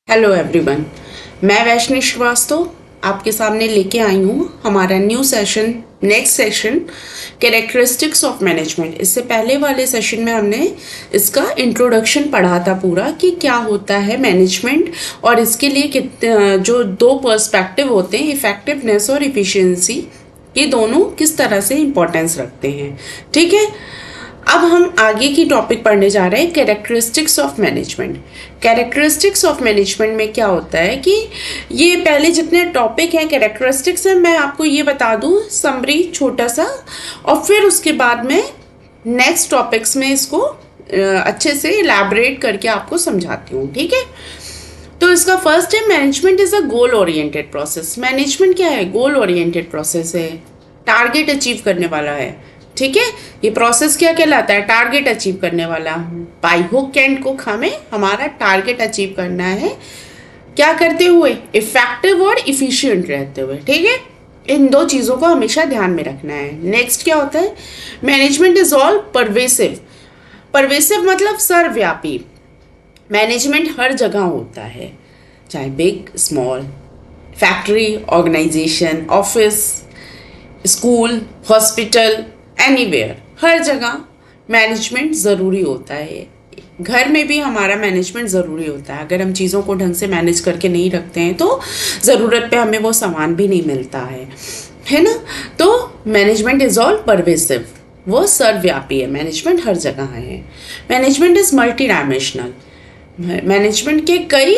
Hello everyone. मैं वैष्णवी श्रीवास्तव आपके सामने लेके आई हूँ हमारा new session, next session, characteristics of management. इससे पहले वाले सेशन में हमने इसका इंट्रोडक्शन पढ़ा था पूरा कि क्या होता है मैनेजमेंट और इसके लिए कितने जो दो पर्सपेक्टिव होते हैं, इफेक्टिवनेस और इफिशिएंसी, ये दोनों किस तरह से इम्पोर्टेंस रखते हैं। ठीक है, अब हम आगे की टॉपिक पढ़ने जा रहे हैं, characteristics of management. Characteristics of management में क्या होता है कि ये पहले जितने टॉपिक हैं कैरेक्टरिस्टिक्स हैं, मैं आपको ये बता दूं समरी छोटा सा, और फिर उसके बाद में नेक्स्ट टॉपिक्स में इसको अच्छे से इलैबोरेट करके आपको समझाती हूँ। ठीक है, तो इसका फर्स्ट है management is a goal oriented process. Management क्या है? गोल ओरिएंटेड प्रोसेस है, टारगेट अचीव करने वाला है। ठीक है, ये प्रोसेस क्या कहलाता है? टारगेट अचीव करने वाला। बाई हुक एंड कुक हमें हमारा टारगेट अचीव करना है, क्या करते हुए? इफेक्टिव और इफिशिएंट रहते हुए। ठीक है, इन दो चीज़ों को हमेशा ध्यान में रखना है। नेक्स्ट क्या होता है? Management is all pervasive. Pervasive मतलब सर्वव्यापी। मैनेजमेंट हर जगह होता है, चाहे big small, factory, organisation, office, school, hospital, anywhere, हर जगह मैनेजमेंट ज़रूरी होता है। घर में भी हमारा मैनेजमेंट ज़रूरी होता है। अगर हम चीज़ों को ढंग से मैनेज करके नहीं रखते हैं तो ज़रूरत पे हमें वो सामान भी नहीं मिलता है ना। तो मैनेजमेंट इज़ ऑल परवेसिव, वो सर्वव्यापी है, मैनेजमेंट हर जगह है। Management is multi dimensional. Management के कई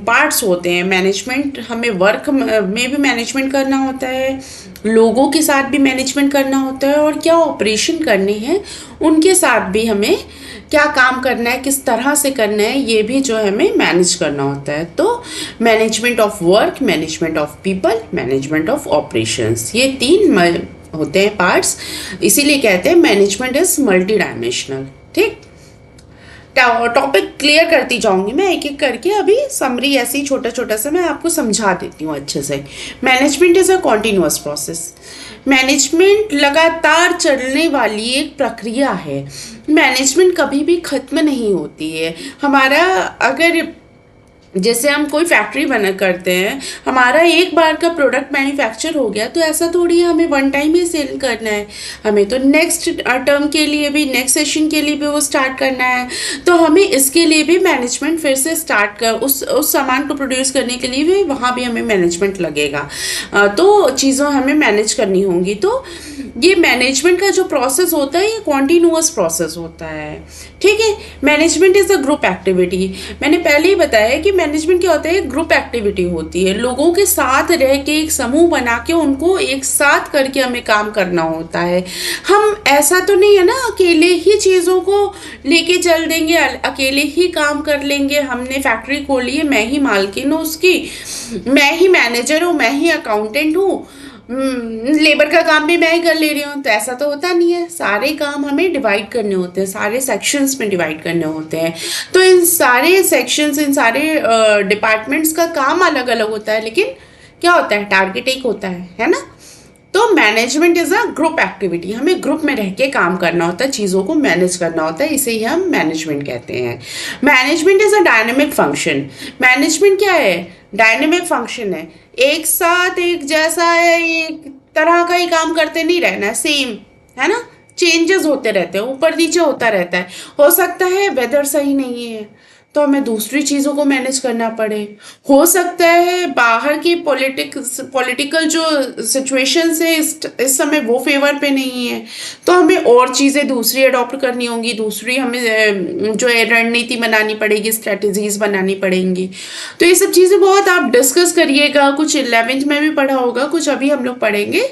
पार्ट्स होते हैं। मैनेजमेंट, हमें वर्क में भी मैनेजमेंट करना होता है, लोगों के साथ भी मैनेजमेंट करना होता है, और क्या ऑपरेशन करने हैं उनके साथ भी हमें क्या काम करना है, किस तरह से करना है, ये भी जो है हमें मैनेज करना होता है। तो management of work, management of people, management of operations, ये तीन होते हैं पार्ट्स, इसीलिए कहते हैं मैनेजमेंट इज मल्टी डायमेंशनल। ठीक, टॉपिक क्लियर करती जाऊंगी मैं एक एक करके। अभी समरी ऐसे ही छोटा छोटा सा मैं आपको समझा देती हूँ अच्छे से। Management is a continuous process. Management लगातार चलने वाली एक प्रक्रिया है। मैनेजमेंट कभी भी खत्म नहीं होती है। हमारा अगर जैसे हम कोई फैक्ट्री बना करते हैं, हमारा एक बार का प्रोडक्ट मैन्युफैक्चर हो गया तो ऐसा थोड़ी है हमें वन टाइम ही सेल करना है। हमें तो नेक्स्ट टर्म के लिए भी, नेक्स्ट सेशन के लिए भी वो स्टार्ट करना है। तो हमें इसके लिए भी मैनेजमेंट फिर से स्टार्ट कर, उस सामान को प्रोड्यूस करने के लिए भी वहाँ भी हमें मैनेजमेंट लगेगा। तो चीज़ों हमें मैनेज करनी होंगी। तो ये मैनेजमेंट का जो प्रोसेस होता है ये कॉन्टिन्यूअस प्रोसेस होता है। ठीक है, management is a group activity. मैंने पहले ही बताया कि मैनेजमेंट क्या होता है? ग्रुप एक्टिविटी होती है। लोगों के साथ रह के एक समूह बना के उनको एक साथ करके हमें काम करना होता है। हम ऐसा तो नहीं है ना अकेले ही चीज़ों को लेके चल देंगे, अकेले ही काम कर लेंगे। हमने फैक्ट्री खोली है, मैं ही मालकिन हूँ उसकी, मैं ही मैनेजर हूँ, मैं ही अकाउंटेंट हूँ, लेबर का काम भी मैं ही कर ले रही हूँ, तो ऐसा तो होता नहीं है। सारे काम हमें डिवाइड करने होते हैं, सारे सेक्शंस में डिवाइड करने होते हैं। तो इन सारे सेक्शंस, इन सारे डिपार्टमेंट्स का काम अलग अलग होता है, लेकिन क्या होता है? टारगेट एक होता है ना। तो management is a group activity. हमें ग्रुप में रह के काम करना होता है, चीज़ों को मैनेज करना होता है, इसे ही हम मैनेजमेंट कहते हैं। Management is a dynamic function. Management क्या है? डायनेमिक फंक्शन है। एक साथ एक जैसा है, एक तरह का ही काम करते नहीं रहना है, सेम है ना। चेंजेस होते रहते हैं, ऊपर नीचे होता रहता है। हो सकता है वेदर सही नहीं है तो हमें दूसरी चीज़ों को मैनेज करना पड़े। हो सकता है बाहर की पॉलिटिकल जो सिचुएशंस है इस समय वो फेवर पे नहीं है, तो हमें और चीज़ें दूसरी अडॉप्ट करनी होंगी, दूसरी हमें जो है रणनीति बनानी पड़ेगी, स्ट्रेटजीज बनानी पड़ेंगी। तो ये सब चीज़ें बहुत आप डिस्कस करिएगा, कुछ 11th में भी पढ़ा होगा, कुछ अभी हम लोग पढ़ेंगे,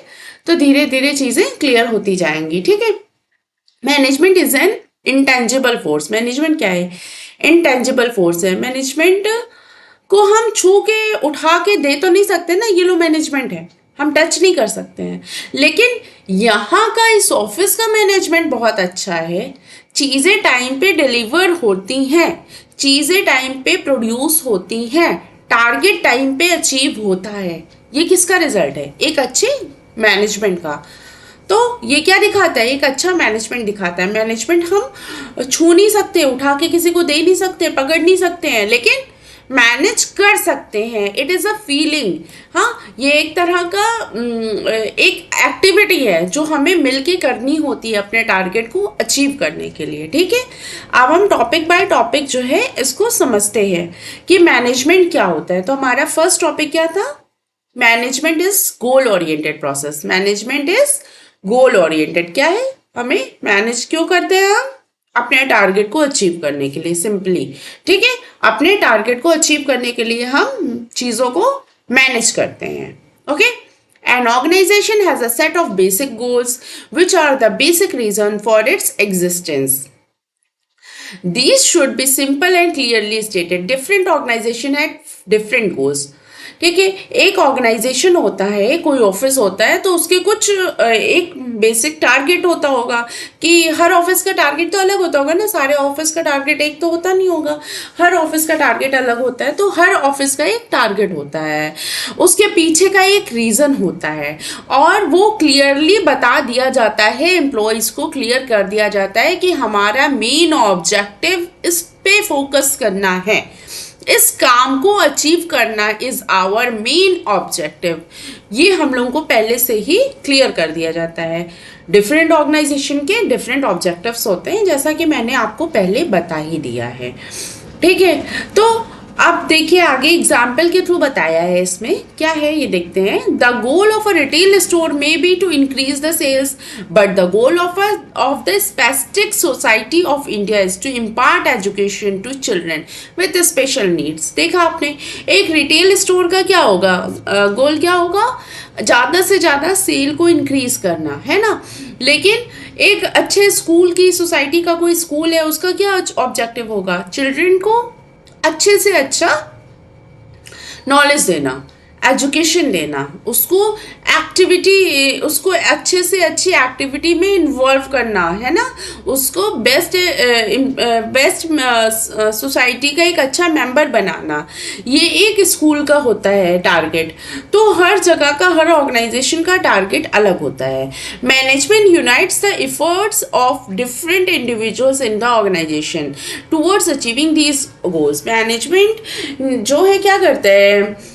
तो धीरे धीरे चीज़ें क्लियर होती जाएंगी। ठीक है, management is an intangible force. Management क्या है? इंटेंजिबल फोर्स है। मैनेजमेंट को हम छू के उठा के दे तो नहीं सकते ना, ये लो मैनेजमेंट है, हम टच नहीं कर सकते हैं। लेकिन यहाँ का इस ऑफिस का मैनेजमेंट बहुत अच्छा है। चीज़ें टाइम पे डिलीवर होती हैं, चीज़ें टाइम पे प्रोड्यूस होती हैं, टारगेट टाइम पे अचीव होता है। ये किसका रिजल्ट है? एक अच्छे मैनेजमेंट का। तो ये क्या दिखाता है, एक अच्छा मैनेजमेंट दिखाता है। मैनेजमेंट हम छू नहीं सकते, उठा के किसी को दे नहीं सकते, पकड़ नहीं सकते हैं, लेकिन मैनेज कर सकते हैं। It is a feeling. हाँ, ये एक तरह का एक एक्टिविटी है जो हमें मिलके करनी होती है अपने टारगेट को अचीव करने के लिए। ठीक है, अब हम टॉपिक बाय टॉपिक जो है इसको समझते हैं कि मैनेजमेंट क्या होता है। तो हमारा फर्स्ट टॉपिक क्या था? Management is goal oriented process. Management is goal oriented. क्या है? हमें मैनेज क्यों करते हैं हम? अपने टारगेट को अचीव करने के लिए, सिंपली। ठीक है, अपने टारगेट को अचीव करने के लिए हम चीज़ों को मैनेज करते हैं। Okay, an organisation has a set of basic goals which are the basic reason for its existence. These should be simple and clearly stated. Different organization had different goals. ठीक है, एक ऑर्गेनाइजेशन होता है, कोई office होता है, तो उसके कुछ एक बेसिक टारगेट होता होगा कि हर ऑफिस का टारगेट तो अलग होता होगा ना, सारे ऑफिस का टारगेट एक तो होता नहीं होगा, हर ऑफिस का टारगेट अलग होता है। तो हर ऑफिस का एक टारगेट होता है, उसके पीछे का एक रीज़न होता है, और वो क्लियरली बता दिया जाता है, एम्प्लॉयज़ को क्लियर कर दिया जाता है कि हमारा मेन ऑब्जेक्टिव इस पे फोकस करना है, इस काम को अचीव करना इज आवर मेन ऑब्जेक्टिव। ये हम लोगों को पहले से ही क्लियर कर दिया जाता है। डिफरेंट ऑर्गेनाइजेशन के डिफरेंट ऑब्जेक्टिव्स होते हैं, जैसा कि मैंने आपको पहले बता ही दिया है। ठीक है, तो अब देखिए आगे एग्जाम्पल के थ्रू बताया है। इसमें क्या है ये देखते हैं। The goal of a retail store may be to increase the sales, but the goal of the specific society of India is to impart education to children with special needs. देखा आपने, एक रिटेल स्टोर का क्या होगा, गोल क्या होगा? ज़्यादा से ज़्यादा सेल को इंक्रीज करना, है ना। लेकिन एक अच्छे स्कूल की, सोसाइटी का कोई स्कूल है, उसका क्या ऑब्जेक्टिव होगा? चिल्ड्रन को अच्छे से अच्छा नॉलेज देना, एजुकेशन देना, उसको एक्टिविटी, उसको अच्छे से अच्छी एक्टिविटी में इन्वॉल्व करना, है ना, उसको बेस्ट सोसाइटी का एक अच्छा मेंबर बनाना। ये एक स्कूल का होता है टारगेट। तो हर जगह का, हर ऑर्गेनाइजेशन का टारगेट अलग होता है। Management unites the efforts of different individuals in the organisation towards achieving these goals. Management जो है क्या करता है?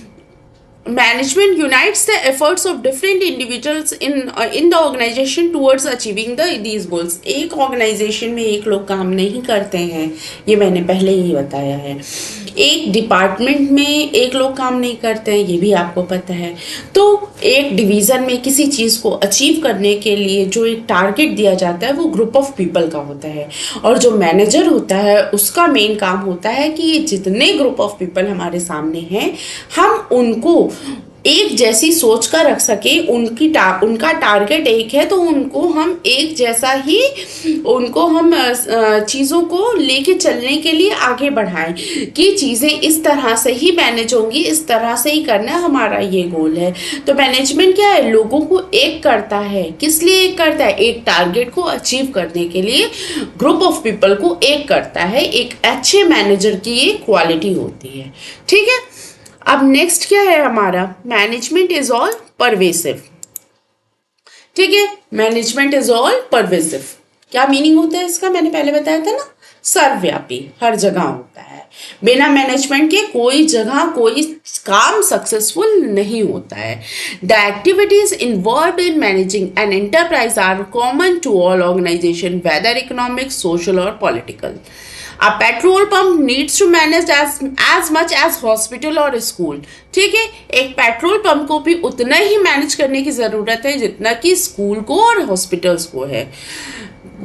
Management unites the efforts of different individuals in the organization towards achieving these goals. एक organization में एक लोग काम नहीं करते हैं, ये मैंने पहले ही बताया है। एक डिपार्टमेंट में एक लोग काम नहीं करते हैं, ये भी आपको पता है। तो एक डिवीज़न में किसी चीज़ को अचीव करने के लिए जो एक टारगेट दिया जाता है वो ग्रुप ऑफ पीपल का होता है, और जो मैनेजर होता है उसका मेन काम होता है कि ये जितने ग्रुप ऑफ पीपल हमारे सामने हैं हम उनको एक जैसी सोच का रख सके। उनका टारगेट एक है, तो उनको हम एक जैसा ही, उनको हम चीज़ों को लेके चलने के लिए आगे बढ़ाएं कि चीज़ें इस तरह से ही मैनेज होंगी, इस तरह से ही करना, हमारा ये गोल है। तो मैनेजमेंट क्या है? लोगों को एक करता है। किस लिए एक करता है? एक टारगेट को अचीव करने के लिए ग्रुप ऑफ पीपल को एक करता है। एक अच्छे मैनेजर की ये क्वालिटी होती है। ठीक है, अब नेक्स्ट क्या है हमारा? Management is all pervasive. ठीक है, मैनेजमेंट इज ऑल परवेसिव। क्या मीनिंग होता है इसका? मैंने पहले बताया था ना, सर्वव्यापी, हर जगह होता है। बिना मैनेजमेंट के कोई जगह कोई काम सक्सेसफुल नहीं होता है। The activities involve in managing an enterprise are common to all organisations, whether economic, social और political. A petrol pump needs to manage as much as hospital और स्कूल। ठीक है, एक पेट्रोल पंप को भी उतना ही मैनेज करने की ज़रूरत है जितना कि स्कूल को और हॉस्पिटल्स को है।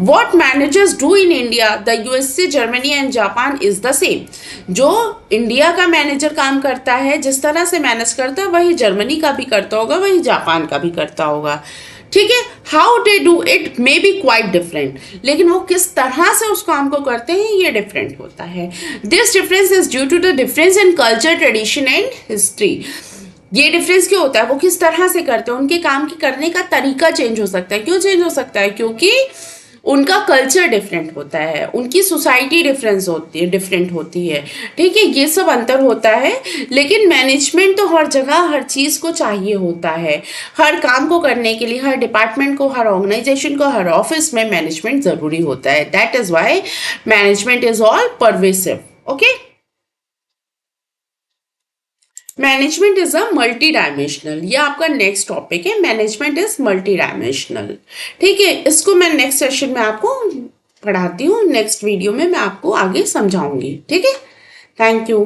What managers do in India, the USA, Germany and Japan is the same. जो इंडिया का मैनेजर काम करता है, जिस तरह से मैनेज करता है, वही जर्मनी का भी करता होगा, वही जापान का भी करता होगा। ठीक है, how they do it may be quite different, लेकिन वो किस तरह से उस काम को करते हैं ये डिफरेंट होता है। This difference is due to the difference in culture, tradition and history. ये डिफरेंस क्यों होता है? वो किस तरह से करते हैं, उनके काम की करने का तरीका चेंज हो सकता है। क्यों चेंज हो सकता है? क्योंकि उनका कल्चर डिफरेंट होता है, उनकी सोसाइटी डिफरेंट होती है, ठीक है, ये सब अंतर होता है। लेकिन मैनेजमेंट तो हर जगह हर चीज़ को चाहिए होता है, हर काम को करने के लिए, हर डिपार्टमेंट को, हर ऑर्गेनाइजेशन को, हर ऑफिस में मैनेजमेंट ज़रूरी होता है। That is why management is all pervasive. Okay, management is a multi dimensional, ये आपका नेक्स्ट टॉपिक है, मैनेजमेंट इज मल्टी डायमेंशनल। ठीक है, इसको मैं नेक्स्ट सेशन में आपको पढ़ाती हूँ, नेक्स्ट वीडियो में मैं आपको आगे समझाऊंगी। ठीक है, थैंक यू।